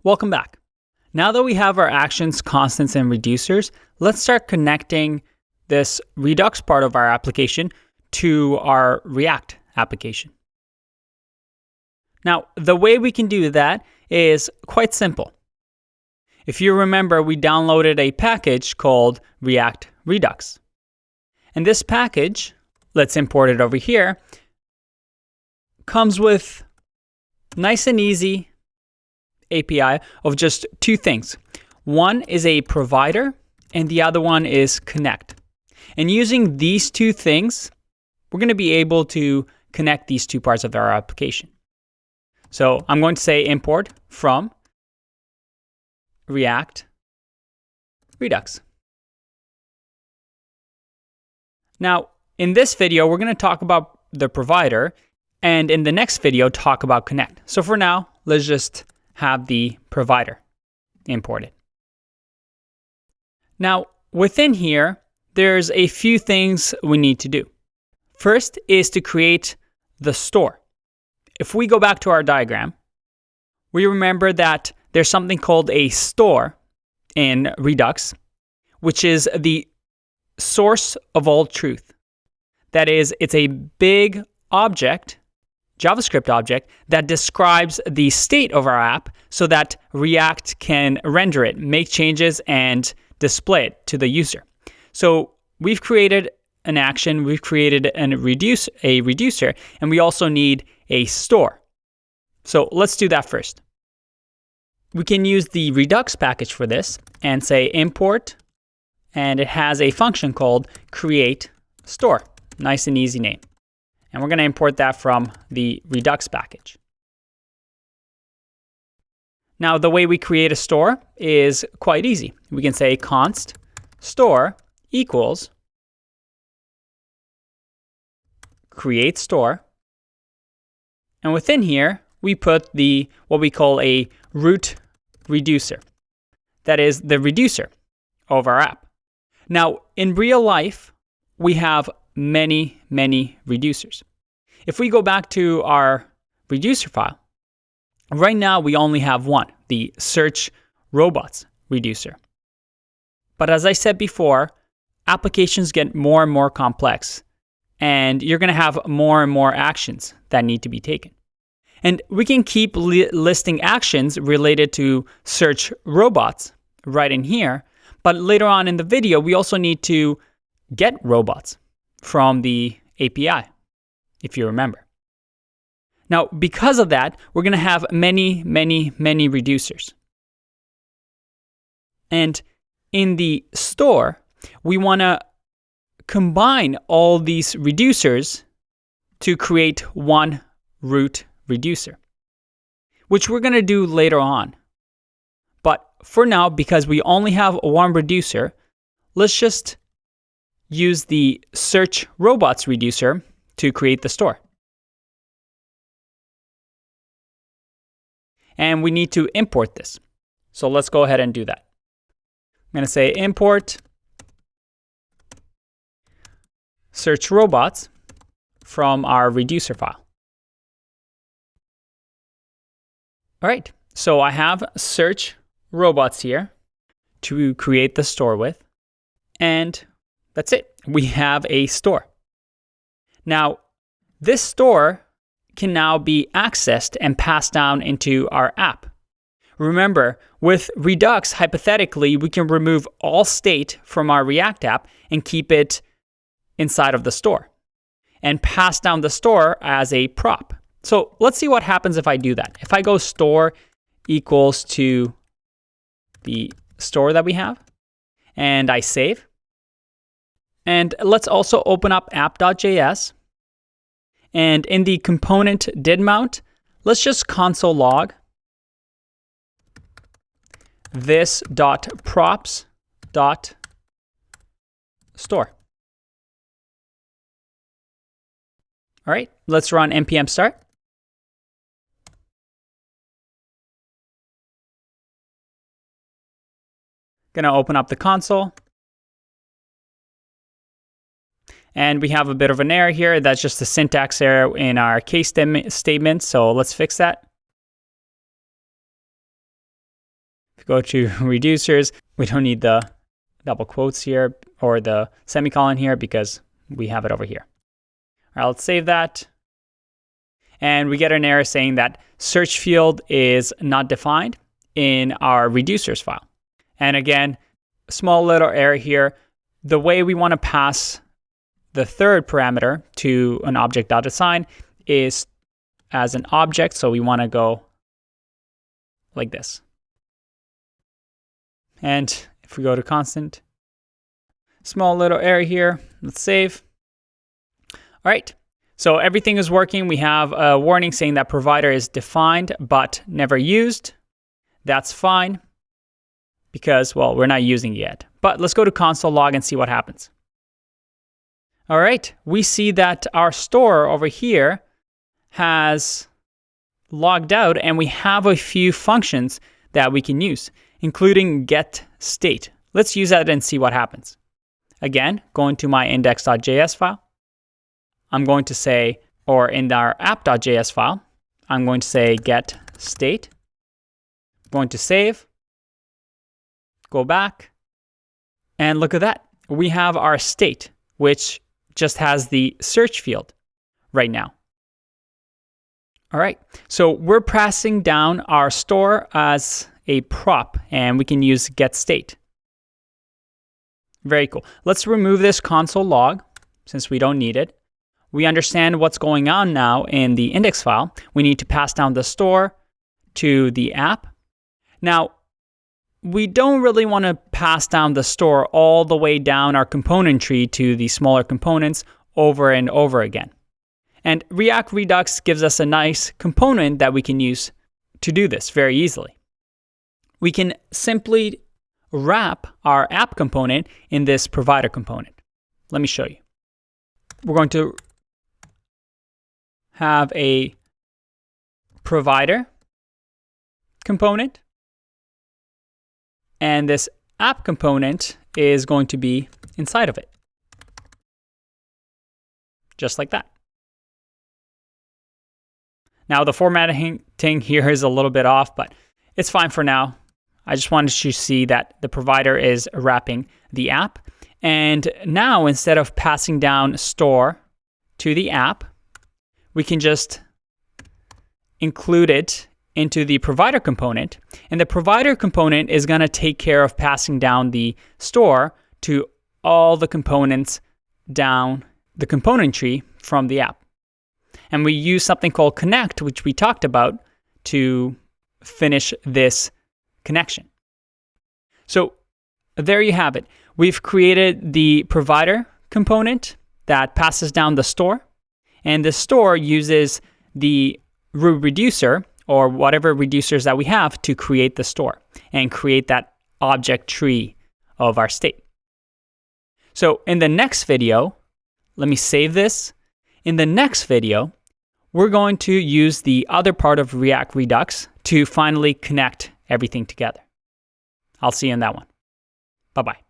Welcome back. Now that we have our actions, constants, and reducers, let's start connecting this Redux part of our application to our React application. Now, the way we can do that is quite simple. If you remember, we downloaded a package called React Redux. And this package, let's import it over here, comes with nice and easy API of just two things. One is a provider and the other one is connect. And using these two things, we're going to be able to connect these two parts of our application. So I'm going to say import from React Redux. Now, in this video, we're going to talk about the provider, and in the next video, talk about connect. So for now, let's just have the provider imported. Now, within here, there's a few things we need to do. First is to create the store. If we go back to our diagram, we remember that there's something called a store in Redux, which is the source of all truth. That is, it's a big object, JavaScript object, that describes the state of our app so that React can render it, make changes, and display it to the user. So we've created an action, we've created a reducer, and we also need a store. So let's do that first. We can use the Redux package for this and say import, and it has a function called create store. Nice and easy name. And we're going to import that from the Redux package. Now, the way we create a store is quite easy. We can say const store equals create store. And within here, we put what we call a root reducer. That is the reducer of our app. Now, in real life, we have many reducers. If we go back to our reducer file, right now we only have one, the search robots reducer. But as I said before, applications get more and more complex, and you're going to have more and more actions that need to be taken. And we can keep listing actions related to search robots right in here, but later on in the video, we also need to get robots from the API, if you remember. Now, because of that, we're going to have many reducers. And in the store, we want to combine all these reducers to create one root reducer, which we're going to do later on. But for now, because we only have one reducer, let's just use the search robots reducer to create the store. And we need to import this. So let's go ahead and do that. I'm going to say import search robots from our reducer file. All right, so I have search robots here to create the store with, and that's it. We have a store. Now, this store can now be accessed and passed down into our app. Remember, with Redux, hypothetically, we can remove all state from our React app and keep it inside of the store and pass down the store as a prop. So let's see what happens if I do that. If I go store equals to the store that we have, and I save, and let's also open up app.js, and in the component did mount, let's just console log this.props.store. All right, let's run npm start. Gonna open up the console. And we have a bit of an error here. That's just a syntax error in our case statement. So let's fix that. If we go to reducers, we don't need the double quotes here or the semicolon here because we have it over here. All right, let's save that. And we get an error saying that search field is not defined in our reducers file. And again, small little error here. The way we want to pass the third parameter to an object.assign is as an object. So we want to go like this. And if we go to constant, small little error here. Let's save. All right. So everything is working. We have a warning saying that provider is defined but never used. That's fine because, well, we're not using it yet. But let's go to console log and see what happens. All right, we see that our store over here has logged out and we have a few functions that we can use, including get state. Let's use that and see what happens. Again, going to my index.js file. I'm going to say, or in our app.js file, I'm going to say get state. I'm going to save, go back, and look at that. We have our state, which just has the search field right now. All right, so we're passing down our store as a prop, and we can use get state. Very cool. Let's remove this console log since we don't need it. We understand what's going on now in the index file. We need to pass down the store to the app. Now, we don't really want to pass down the store all the way down our component tree to the smaller components over and over again. And React Redux gives us a nice component that we can use to do this very easily. We can simply wrap our app component in this provider component. Let me show you. We're going to have a provider component, and this app component is going to be inside of it, just like that. Now the formatting here is a little bit off, but it's fine for now. I just wanted you to see that the provider is wrapping the app. And now instead of passing down store to the app, we can just include it into the provider component. And the provider component is going to take care of passing down the store to all the components down the component tree from the app. And we use something called connect, which we talked about, to finish this connection. So there you have it. We've created the provider component that passes down the store. And the store uses the reducer or whatever reducers that we have to create the store and create that object tree of our state. So in the next video, let me save this. In the next video, we're going to use the other part of React Redux to finally connect everything together. I'll see you in that one. Bye-bye.